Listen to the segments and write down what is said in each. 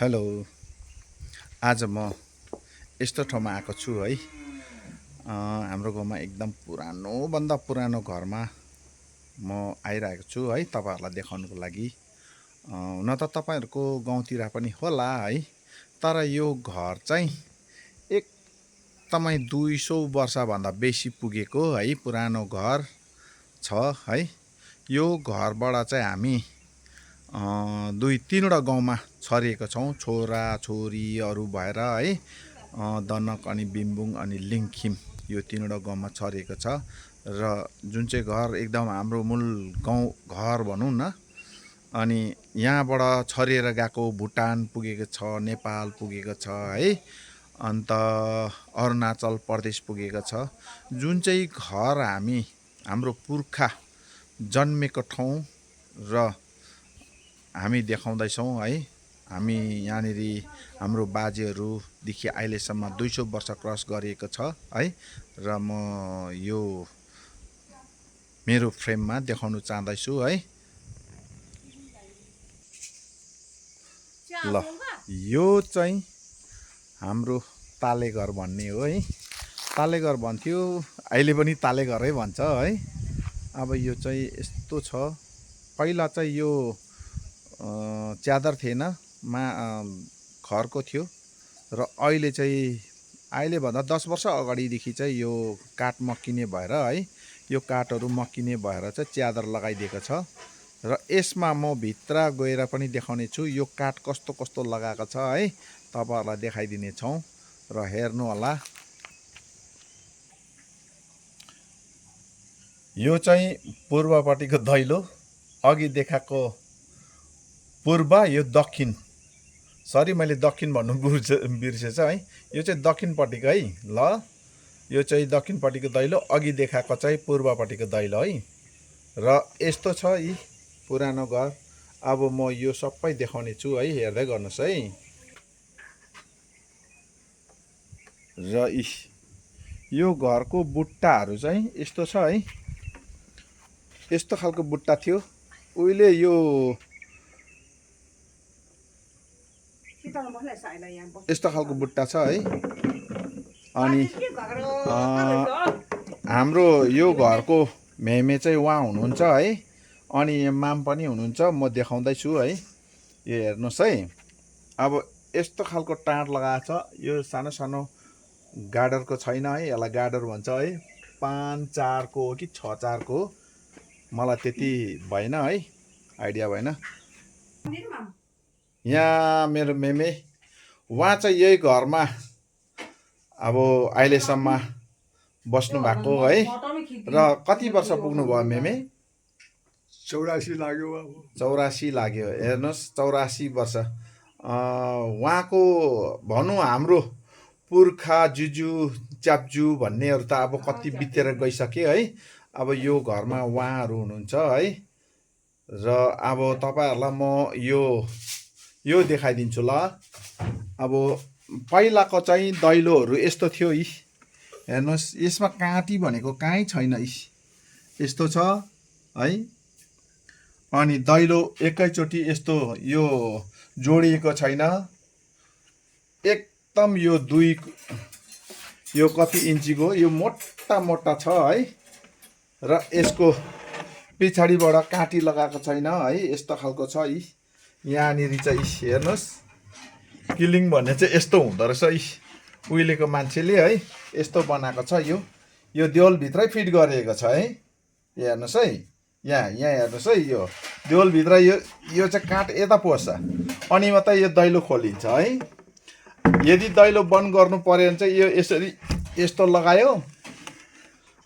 Hello. आज म यस्तो ठाउँमा आएको छु है। हाम्रो गाउँमा एकदम पुरानोभन्दा पुरानो घरमा म आइरहेको छु है, तपाईँहरूलाई देखाउनुको लागि। हुन त तपाईँहरूको गाउँतिर पनि होला है, तर यो घर चाहिँ एकदमै 200 वर्षभन्दा बेसी पुगेको है पुरानो घर छ है। यो घरबाट चाहिँ हामी 2-3वटा गाउँमा छरिएका छौँ, छोरा छोरीहरू भएर है। दनक अनि बिम्बुङ अनि लिङखिम यो 3वटा गाउँमा छरिएको छ। र जुन चाहिँ घर एकदम हाम्रो मूल गाउँ घर भनौँ न, अनि यहाँबाट छरिएर गएको भुटान पुगेको छ, नेपाल पुगेको छ है, अन्त अरुणाचल प्रदेश पुगेको छ। जुन चाहिँ घर हाम्रो पुर्खा जन्मेको ठाउँ र हामी देखाउँदैछौँ है। हामी यहाँनिर हाम्रो बाजेहरूदेखि अहिलेसम्म 200 वर्ष क्रस गरिएको छ है। र म यो मेरो फ्रेममा देखाउन चाहदैछु है। ल, यो चाहिँ हाम्रो तालेघर भन्ने हो है। तालेघर भन्थ्यो, अहिले पनि तालेघरै भन्छ है। अब यो चाहिँ यस्तो छ, पहिला चाहिँ यो च्यादर थिएन, खरको थियो। र अहिलेभन्दा 10 वर्ष अगाडिदेखि चाहिँ यो काठ मक्किने भएर है, यो काठहरू मक्किने भएर चाहिँ च्यादर लगाइदिएको छ। र यसमा म भित्र गएर पनि देखाउने छु यो काठ कस्तो कस्तो लगाएको छ है, तपाईँहरूलाई देखाइदिने छौँ र हेर्नु होला। यो चाहिँ पूर्वपट्टिको दैलो, अघि देखाएको पूर्व, यो दक्षिण, सरी मैले दक्षिण भन्नु बिर्सेछ है। यो चाहिँ दक्षिणपट्टिको है। ल, यो चाहिँ दक्षिणपट्टिको दैलो, अघि देखाएको चाहिँ पूर्वपट्टिको दैलो है। र यस्तो छ यी पुरानो घर। अब म यो सबै देखाउने छु है, हेर्दै गर्नुहोस् है। र यो घरको बुट्टाहरू चाहिँ यस्तो छ है, यस्तो खालको बुट्टा थियो उहिले। यो यस्तो खालको बुट्टा छ है। अनि हाम्रो यो घरको मेमे चाहिँ उहाँ हुनुहुन्छ है, अनि माम पनि हुनुहुन्छ। म देखाउँदैछु है, यो हेर्नुहोस् है। अब यस्तो खालको टाँट लगाएको छ। यो सानो सानो गाडरको छैन है, यसलाई गाडर भन्छ है। 5-4को हो कि 6-4को हो, मलाई त्यति भएन है, आइडिया भएन। यहाँ मेरो मेमे, उहाँ चाहिँ यही घरमा अब अहिलेसम्म बस्नु भएको है। र कति वर्ष पुग्नुभयो मेमे? 84 लाग्यो। अब 84 लाग्यो, हेर्नुहोस् 84 वर्ष। उहाँको भनौँ हाम्रो पुर्खा जुजू च्याप्जू भन्नेहरू त अब कति बितेर गइसके है। अब यो घरमा उहाँहरू हुनुहुन्छ है। र अब तपाईँहरूलाई म यो देखाइदिन्छु ल। अब पहिलाको चाहिँ दैलोहरू यस्तो थियो। हेर्नुहोस्, यसमा काँटी भनेको काहीँ छैन, यस्तो छ है। अनि दैलो एकैचोटि यस्तो यो जोडिएको छैन, एकदम यो कति इन्चीको, यो मोटा मोटा छ है। र यसको पछाडिबाट काँटी लगाएको छैन है, यस्तो खालको छ। यहाँनिर चाहिँ हेर्नुहोस्, किलिङ भन्ने चाहिँ यस्तो हुँदो रहेछ। उहिलेको मान्छेले है यस्तो बनाएको छ। यो देवलभित्रै फिट गरिएको छ है, हेर्नुहोस् है। यहाँ हेर्नुहोस् है, यो देवलभित्र यो चाहिँ काठ यता पस्छ, अनि मात्रै यो दैलो खोलिन्छ है। यदि दैलो बन्द गर्नु पर्यो भने चाहिँ यो यसरी यस्तो लगायो,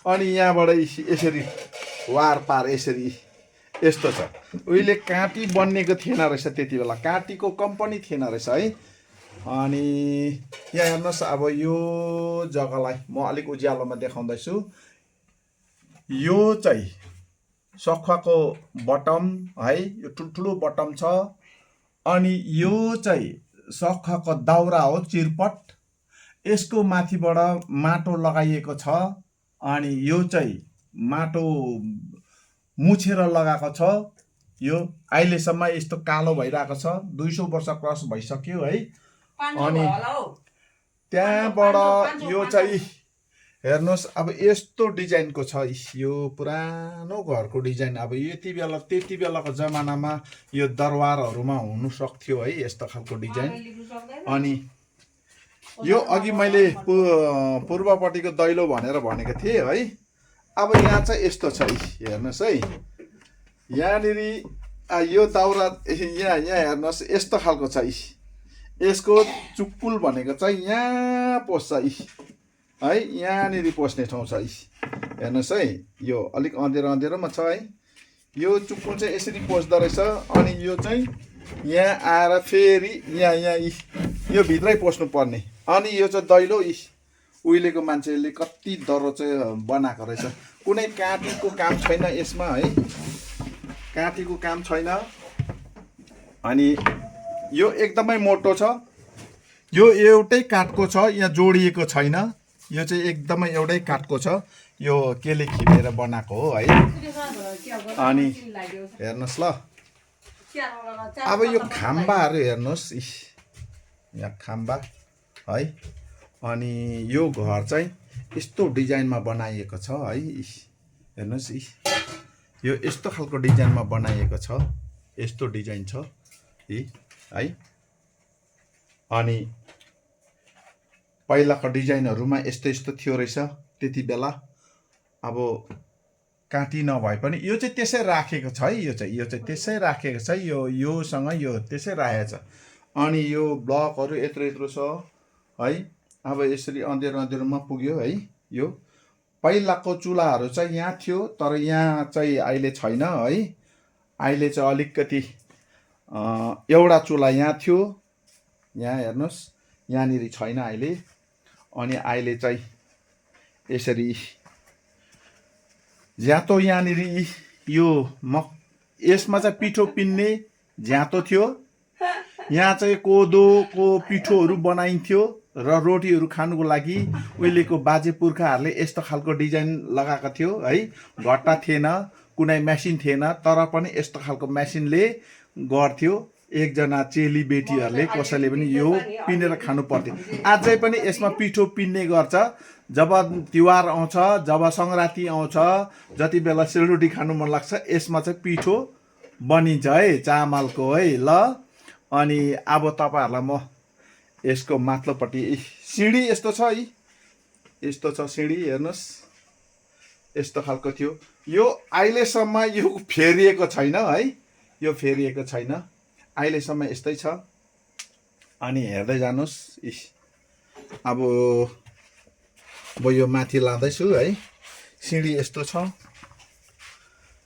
अनि यहाँबाट यसरी वार पार यसरी यस्तो छ। उहिले काँटी बन्नेको थिएन रहेछ, त्यति बेला काँटीको कम्पनी थिएन रहेछ है। अनि यहाँ हेर्नुहोस्, अब यो जग्गालाई म अलिक उज्यालोमा देखाउँदैछु। यो चाहिँ सखुवाको बटम है, यो ठुल्ठुलो बटम छ। अनि यो चाहिँ सखुवाको दाउरा हो, चिरपट। यसको माथिबाट माटो लगाइएको छ। अनि यो चाहिँ माटो मुछेर लगाएको छ। यो अहिलेसम्म यस्तो कालो भइरहेको छ 200 वर्ष क्रस भइसक्यो है अनि त्यहाँबाट यो चाहिँ हेर्नुहोस् अब यस्तो डिजाइनको छ यो पुरानो घरको डिजाइन अब त्यति बेलाको जमानामा यो दरबारहरूमा हुनु सक्थ्यो है यस्तो खालको डिजाइन अनि यो अघि मैले पूर्वपट्टिको दैलो भनेर भनेको थिएँ है अब यहाँ चाहिँ यस्तो छ हेर्नुहोस् है यहाँनिर यो दाउरा यहाँ हेर्नुहोस् यस्तो खालको छ यसको चुप्पुल भनेको चाहिँ यहाँ पस्छ है यहाँनिर पस्ने ठाउँ छ हेर्नुहोस् है यो अलिक अँधेरोमा छ है यो चुप्पुल चाहिँ यसरी पस्दो रहेछ अनि यो चाहिँ यहाँ आएर फेरि यहाँ यो भित्रै पस्नु पर्ने अनि यो चाहिँ दैलो उहिलेको मान्छेले कति दह्रो चाहिँ बनाएको रहेछ कुनै काँटीको काम छैन यसमा है काँटीको काम छैन अनि यो एकदमै मोटो छ यो एउटै काठको छ यहाँ जोडिएको छैन यो चाहिँ एकदमै एउटै काठको छ यो केले खिपेर बनाएको हो है अनि हेर्नुहोस् ल अब यो खाम्बाहरू हेर्नुहोस् यहाँ खाम्बा है अनि यो घर चाहिँ यस्तो डिजाइनमा बनाइएको छ है हेर्नुहोस् यो यस्तो खालको डिजाइनमा बनाइएको छ यस्तो डिजाइन छ है अनि पहिलाको डिजाइनहरूमा यस्तो थियो रहेछ त्यति बेला अब काँटी नभए पनि यो चाहिँ त्यसै राखेको छ है यो चाहिँ त्यसै राखेको छ योसँग यो त्यसै राखेको छ अनि यो ब्लकहरू यत्रो छ है अब यसरी अँधेरोमा पुग्यो है यो पहिलाको चुल्हाहरू चाहिँ यहाँ थियो तर यहाँ चाहिँ अहिले छैन है अहिले चाहिँ अलिकति एउटा चुल्हा यहाँ थियो यहाँ हेर्नुहोस् यहाँनिर छैन अहिले अनि अहिले चाहिँ यसरी ज्यातो यहाँनिर यो यसमा चाहिँ पिठो पिन्ने ज्यातो थियो यहाँ चाहिँ कोदोको पिठोहरू बनाइन्थ्यो र रोटीहरू खानुको लागि उहिलेको बाजे पुर्खाहरूले यस्तो खालको डिजाइन लगाएको थियो है घट्टा थिएन कुनै मेसिन थिएन तर पनि यस्तो खालको मेसिनले गर्थ्यो एकजना चेली बेटीहरूले कसैले पनि यो पिनेर खानु पर्थ्यो अझै पनि यसमा पिठो पिन्ने गर्छ जब तिहार आउँछ जब सङ्क्रान्ति आउँछ जति बेला सेलरोटी खानु मन लाग्छ यसमा चाहिँ पिठो बनिन्छ है चामलको है ल अनि अब तपाईँहरूलाई म यसको माथिल्लोपट्टि सिँढी यस्तो छ है यस्तो छ सिँढी हेर्नुहोस् यस्तो खालको थियो यो अहिलेसम्म यो फेरिएको छैन है यो फेरिएको छैन अहिलेसम्म यस्तै छ अनि हेर्दै जानुहोस् अब यो माथि लाँदैछु है सिँढी यस्तो छ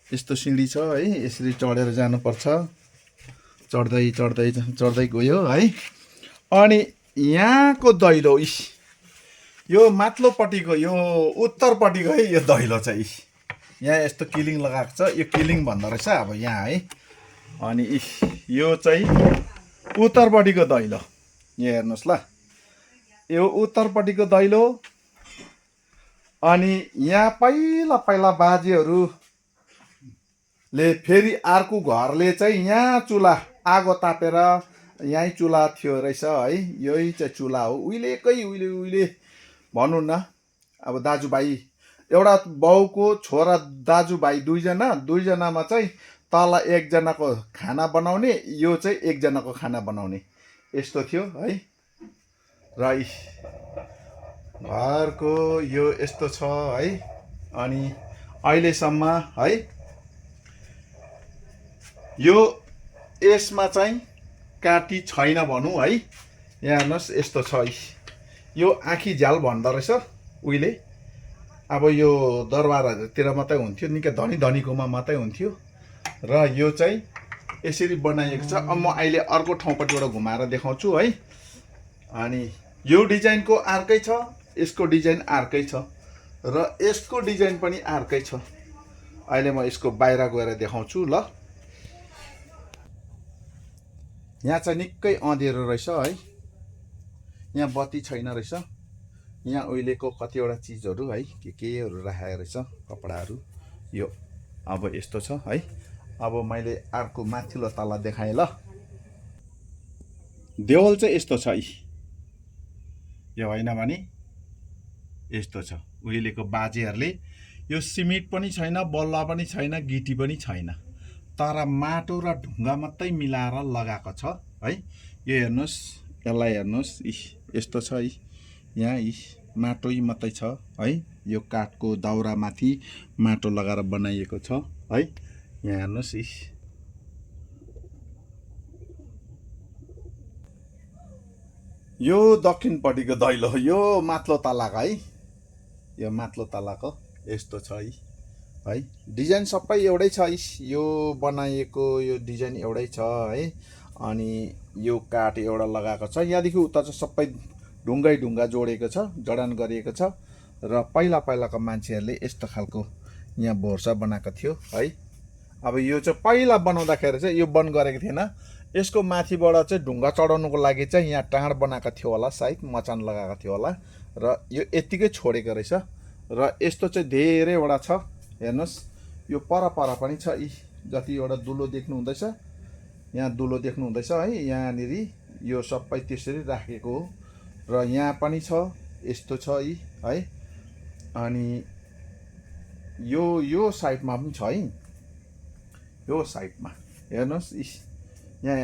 यस्तो सिँढी छ है यसरी चढेर जानुपर्छ चढ्दै गयो है अनि यहाँको दैलो यो माथिल्लोपट्टिको यो उत्तरपट्टिको है यो दैलो चाहिँ यहाँ यस्तो किलिङ लगाएको छ यो किलिङ भन्दो रहेछ अब यहाँ है अनि यो चाहिँ उत्तरपट्टिको दैलो यहाँ हेर्नुहोस् ल यो उत्तरपट्टिको दैलो अनि यहाँ पहिला बाजेहरूले फेरि अर्को घरले चाहिँ यहाँ चुल्हा आगो तापेर यहीँ चुल्हा थियो रहेछ है यही चाहिँ चुल्हा हो उहिले भनौँ न अब दाजुभाइ एउटा बाउको छोरा दाजुभाइ दुईजनामा चाहिँ तल एकजनाको खाना बनाउने यो चाहिँ एकजनाको खाना बनाउने यस्तो थियो है र घरको यो यस्तो छ है अनि अहिलेसम्म है यो यसमा चाहिँ काटी छैन भनौँ है यहाँ हेर्नुहोस् यस्तो छ यो आँखी झ्याल भन्दो रहेछ उहिले अब यो दरबारहरूतिर मात्रै हुन्थ्यो निकै धनीकोमा मात्रै हुन्थ्यो र यो चाहिँ यसरी बनाइएको छ अब म अहिले अर्को ठाउँपट्टिबाट घुमाएर देखाउँछु है अनि यो डिजाइनको अर्कै छ यसको डिजाइन अर्कै छ र यसको डिजाइन पनि अर्कै छ अहिले म यसको बाहिर गएर देखाउँछु ल यहाँ चाहिँ निकै अँधेरो रहेछ है यहाँ बत्ती छैन रहेछ यहाँ उहिलेको कतिवटा चिजहरू है केहरू राखेको रहेछ कपडाहरू यो अब यस्तो छ है अब मैले अर्को माथिल्लो तला देखाएँ ल। देवल चाहिँ यस्तो छ यी, यो होइन भने यस्तो छ। उहिलेको बाजेहरूले यो सिमेन्ट पनि छैन, बल्ला पनि छैन, गिटी पनि छैन, तर माटो र ढुङ्गा मात्रै मिलाएर लगाएको छ है। यो हेर्नुहोस्, यसलाई हेर्नुहोस्, यस्तो छ यी, यहाँ यी माटो मात्रै छ है। यो काठको दाउरामाथि माटो लगाएर बनाइएको छ है। यहाँ हेर्नुहोस्, यो दक्षिणपट्टिको दैलो, यो माथिल्लो तलाको है, यो माथिल्लो तलाको यस्तो छ है। डिजाइन सबै एउटै छ, यो बनाइएको यो डिजाइन एउटै छ है। अनि यो काठ एउटा लगाएको छ, यहाँदेखि उता चाहिँ सबै ढुङ्गा जोडेको छ, जडान गरिएको छ। र पहिलाको मान्छेहरूले यस्तो खालको यहाँ भोर्सा बनाएको थियो है। अब यो चाहिँ पहिला बनाउँदाखेरि चाहिँ यो बन्द गरेको थिएन, यसको माथिबाट चाहिँ ढुङ्गा चढाउनुको लागि चाहिँ यहाँ टाँड बनाएको थियो होला, सायद मचान लगाएको थियो होला, र यो यत्तिकै छोडेको रहेछ। र यस्तो चाहिँ धेरैवटा छ, हेर्नुहोस्। यो पर पनि छ, यी जतिवटा दुलो देख्नु हुँदैछ, यहाँ दुलो देख्नु हुँदैछ है, यहाँनिर यो सबै त्यसरी राखेको हो। र यहाँ पनि छ, यस्तो छ यी है। अनि यो साइडमा पनि छ है, यो साइडमा हेर्नुहोस्, यहाँ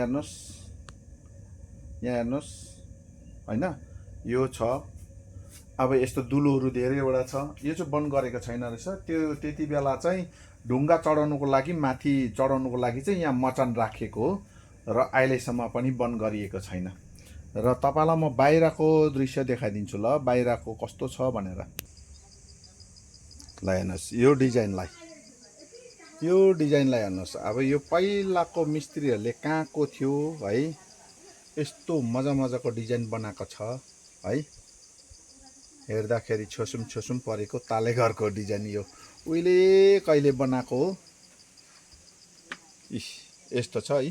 हेर्नुहोस् होइन, यो छ। अब यस्तो दुलोहरू धेरैवटा छ, यो चाहिँ बन्द गरेको छैन रहेछ। त्यो त्यति बेला चाहिँ ढुङ्गा चढाउनुको लागि, माथि चढाउनुको लागि चाहिँ यहाँ मचान राखेको हो, र अहिलेसम्म पनि बन्द गरिएको छैन। र तपाईँलाई म बाहिरको दृश्य देखाइदिन्छु ल, बाहिरको कस्तो छ भनेर। ल हेर्नुहोस्, यो डिजाइनलाई हेर्नुहोस्। अब यो पहिलाको मिस्त्रीहरूले कहाँको थियो है, यस्तो मजाको डिजाइन बनाएको छ है। हेर्दाखेरि छोसुम परेको तालेघरको डिजाइन, यो उहिले कहिले बनाएको हो। यस्तो छ है,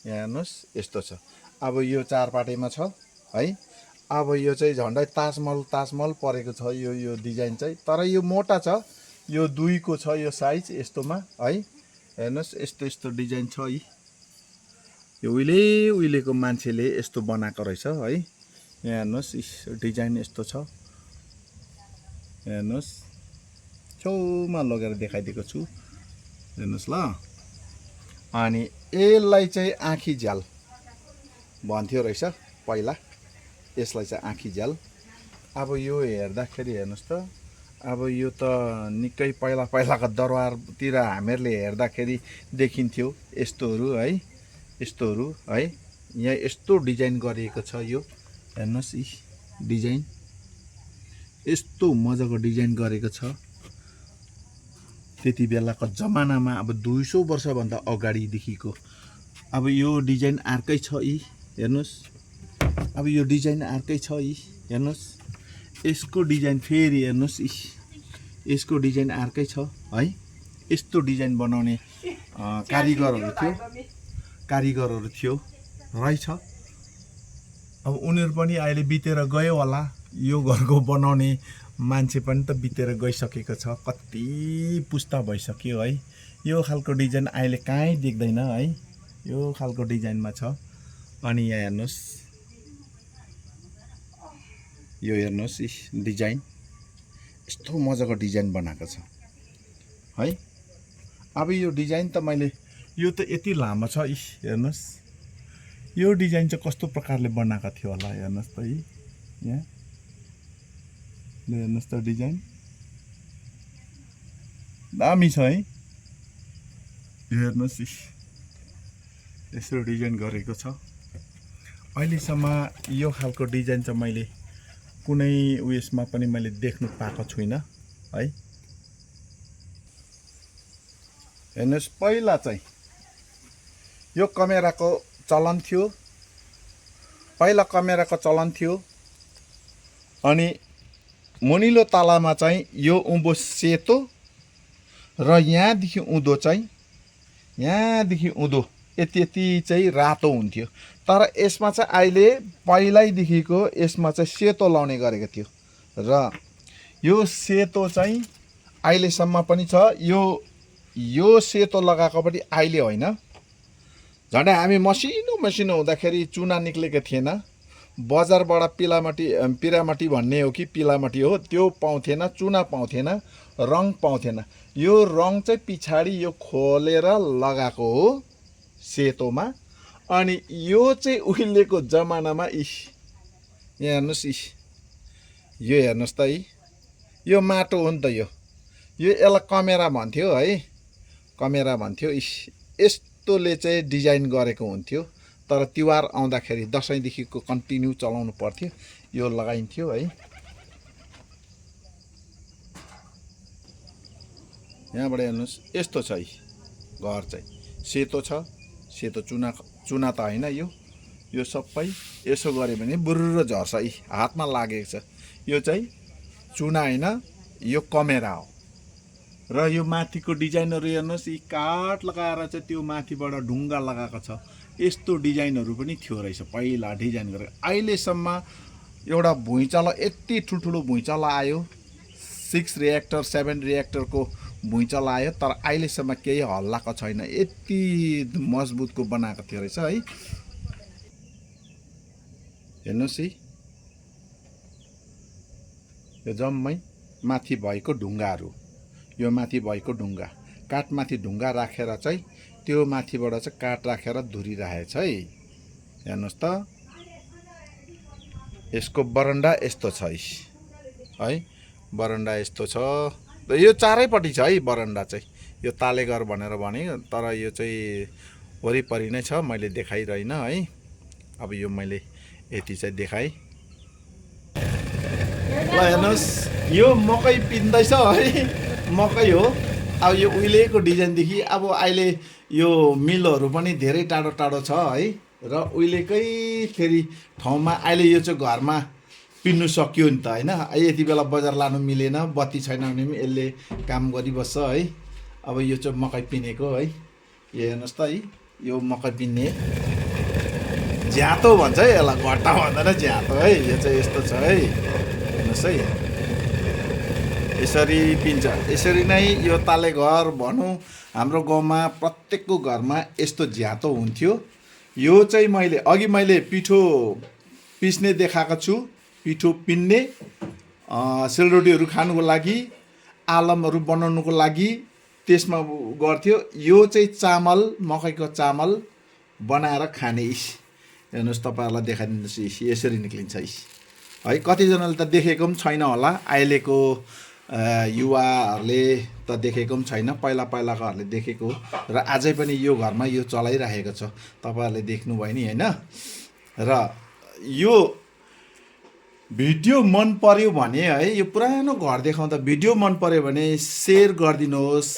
यहाँ हेर्नुहोस्, यस्तो छ। अब यो चारपाटेमा छ है। अब यो चाहिँ झन्डै ताजमहल परेको छ यो डिजाइन चाहिँ, तर यो मोटा छ, यो 2 को छ यो साइज यस्तोमा है। हेर्नुहोस्, यस्तो डिजाइन छ है। यो उहिलेको मान्छेले यस्तो बनाएको रहेछ है। यहाँ हेर्नुहोस्, डिजाइन यस्तो छ, हेर्नुहोस्। छेउमा लगेर देखाइदिएको छु, हेर्नुहोस् ल। अनि यसलाई चाहिँ आँखी झ्याल भन्थ्यो रहेछ पहिला, यसलाई चाहिँ आँखी झ्याल। अब यो हेर्दाखेरि हेर्नुहोस् त, अब यो त निकै पहिलाको दरबारतिर हामीहरूले हेर्दाखेरि देखिन्थ्यो यस्तोहरू है, यस्तोहरू है। यहाँ यस्तो डिजाइन गरिएको छ, यो हेर्नुहोस्, डिजाइन यस्तो मजाको डिजाइन गरेको छ। त्यति बेलाको जमानामा, अब 200 वर्षभन्दा अगाडिदेखिको। अब यो डिजाइन अर्कै छ यी, हेर्नुहोस्। अब यो डिजाइन अर्कै छ यी, हेर्नुहोस्। यसको डिजाइन फेरि हेर्नुहोस्, यसको डिजाइन अर्कै छ है। यस्तो डिजाइन बनाउने कारिगरहरू थियो रहेछ। अब उनीहरू पनि अहिले बितेर गयो होला, यो घरको बनाउने मान्छे पनि त बितेर गइसकेको छ, कति पुस्ता भइसक्यो है। यो खालको डिजाइन अहिले कहीँ देख्दैन है, यो खालको डिजाइनमा छ। अनि यहाँ हेर्नुहोस्, यो हेर्नुहोस्, डिजाइन यस्तो मजाको डिजाइन बनाएको छ है। अब यो डिजाइन त मैले, यो त यति लामो छ, हेर्नुहोस्। यो डिजाइन चाहिँ कस्तो प्रकारले बनाएको थियो होला, हेर्नुहोस् त यहाँ हेर्नुहोस् त, डिजाइन दामी छ है। हेर्नुहोस्, यसो डिजाइन गरेको छ। अहिलेसम्म यो खालको डिजाइन चाहिँ मैले कुनै उयसमा पनि मैले देख्नु पाएको छुइनँ है। हेर्नुहोस्, पहिला चाहिँ यो कमेराको चलन थियो, पहिला कमेराको चलन थियो। अनि मुनिलो तलामा चाहिँ यो उँभो सेतो र यहाँदेखि उँधो चाहिँ, यहाँदेखि उँधो यति चाहिँ रातो हुन्थ्यो। तर यसमा चाहिँ अहिले पहिल्यैदेखिको यसमा चाहिँ सेतो लाउने गरेको थियो। र यो सेतो चाहिँ अहिलेसम्म पनि छ। यो यो सेतो लगाएको पनि अहिले होइन, झन्डै हामी मसिनो मसिनो हुँदाखेरि चुना निक्लेको थिएन। बजारबाट पिरामटी भन्ने हो कि पिलामटी हो, त्यो पाउँथेन, चुना पाउँथेन, रङ पाउँथेन। यो रङ चाहिँ पछाडि यो खोलेर लगाएको हो सेतोमा। अनि यो चाहिँ उहिलेको जमानामा यहाँ हेर्नुहोस्, यो हेर्नुहोस् त यो माटो हो नि त। यो यसलाई कमेरा भन्थ्यो है, कमेरा भन्थ्यो। यस्तोले चाहिँ डिजाइन गरेको हुन्थ्यो। तर तिहार आउँदाखेरि दसैँदेखिको कन्टिन्यू चलाउनु पर्थ्यो, यो लगाइन्थ्यो है। यहाँबाट हेर्नुहोस्, यस्तो छ घर चाहिँ सेतो छ। सेतो चुना त होइन यो सबै यसो गऱ्यो भने बुर्र झर्छ। हातमा लागेको छ। यो चाहिँ चुना होइन, यो कमेरा हो। र यो माथिको डिजाइनहरू हेर्नुहोस्, काठ लगाएर चाहिँ त्यो माथिबाट ढुङ्गा लगाएको छ। यस्तो डिजाइनहरू पनि थियो रहेछ पहिला डिजाइन गरेर। अहिलेसम्म एउटा भुइँचालो यति ठुल्ठुलो भुइँचालो आयो, 6 रिएक्टर 7 रिएक्टरको भुइँचालो आयो, तर अहिलेसम्म केही हल्लाएको छैन। यति मजबुतको बनाएको थियो रहेछ है। हेर्नुहोस् यो जम्मै माथि भएको ढुङ्गाहरू, यो माथि भएको ढुङ्गा, काठमाथि ढुङ्गा राखेर चाहिँ त्यो माथिबाट चाहिँ काठ राखेर धुरी राखेछ है। हेर्नुहोस् त, यसको बरन्डा यस्तो छ है। बरन्डा यस्तो छ। यो चारैपट्टि छ है बरन्डा चाहिँ। यो तालेघर भनेर भने, तर यो चाहिँ वरिपरि नै छ, मैले देखाइरहेन है। अब यो मैले यति चाहिँ देखाएँ। ल हेर्नुहोस्, यो मकै पिन्दैछ है, मकै हो। अब यो उहिलेको डिजाइनदेखि अब अहिले यो मिलहरू पनि धेरै टाढो टाढो छ है। र उहिलेकै फेरि ठाउँमा अहिले यो चाहिँ घरमा पिन्नु सक्यो नि त होइन। यति बेला बजार लानु मिलेन, बत्ती छैन भने पनि यसले काम गरिबस्छ है। अब यो चाहिँ मकै पिनेको है। यो हेर्नुहोस् त यो मकै पिन्ने झ्यातो भन्छ है यसलाई, घट्टा भन्दैन, झ्यातो है। यो चाहिँ यस्तो छ है, हेर्नुहोस् है। यसरी पिन्छ। यसरी नै यो तालेघर भनौँ, हाम्रो गाउँमा प्रत्येकको घरमा यस्तो झ्यातो हुन्थ्यो। यो चाहिँ मैले पिठो पिस्ने देखाएको छु। पिठो पिन्ने, सेलरोटीहरू खानुको लागि, आलमहरू बनाउनुको लागि त्यसमा गर्थ्यो। यो चाहिँ चामल, मकैको चामल बनाएर खाने। हेर्नुहोस्, तपाईँहरूलाई देखाइदिनुहोस्, यसरी निक्लिन्छ है। कतिजनाले त देखेको पनि छैन होला, अहिलेको युवाहरूले त देखेको पनि छैन, पहिलाकोहरूले देखेको र अझै पनि यो घरमा यो चलाइरहेको छ। तपाईँहरूले देख्नुभयो नि होइन। र यो भिडियो मन पर्यो भने है, यो पुरानो घर देखाउँदा भिडियो मन पर्यो भने सेयर गरिदिनुहोस्,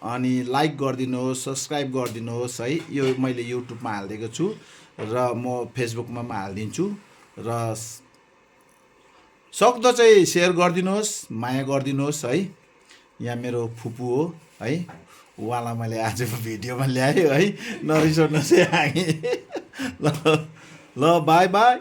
अनि लाइक गरिदिनुहोस्, सब्सक्राइब गरिदिनुहोस् है। यो मैले युट्युबमा हालिदिएको छु र म फेसबुकमा पनि हालिदिन्छु। र सक्दो चाहिँ सेयर गरिदिनुहोस्, माया गरिदिनुहोस् है। यहाँ मेरो फुपू हो है, उहाँलाई मैले आज भिडियोमा ल्याएँ है, नरिसाउनुहोस् है हामी। ल बाई बाई।